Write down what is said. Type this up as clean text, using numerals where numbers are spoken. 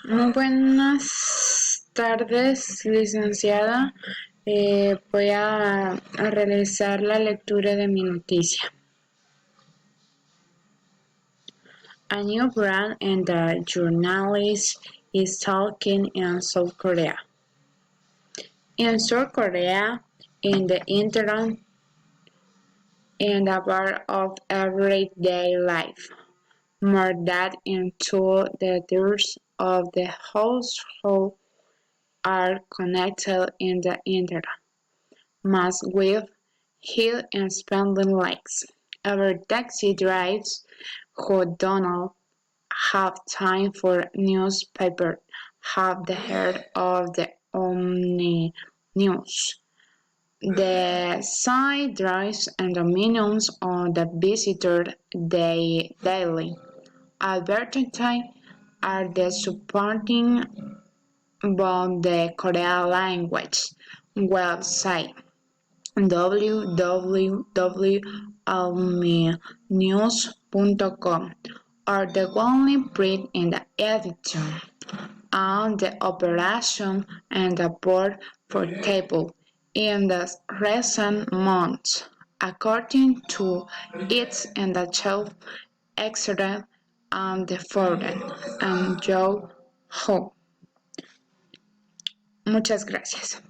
Muy buenas tardes, licenciada. Voy a realizar la lectura de mi noticia. A new brand and a journalist is talking in South Korea. In South Korea, in the internet, in a part of everyday life, more than in two-thirds of the household are connected in the internet. Must with hill and spending likes. Every taxi drives who don't have time for newspaper have the heard of the Omni News. The site drives and the millions on the visitor daily. Advertising are the supporting about the Korean language website www.alminews.com are the only print in the edition and the operation and the board for cable in the recent months, according to its and the shelf excellent and the foreign and Joe Ho. Muchas gracias.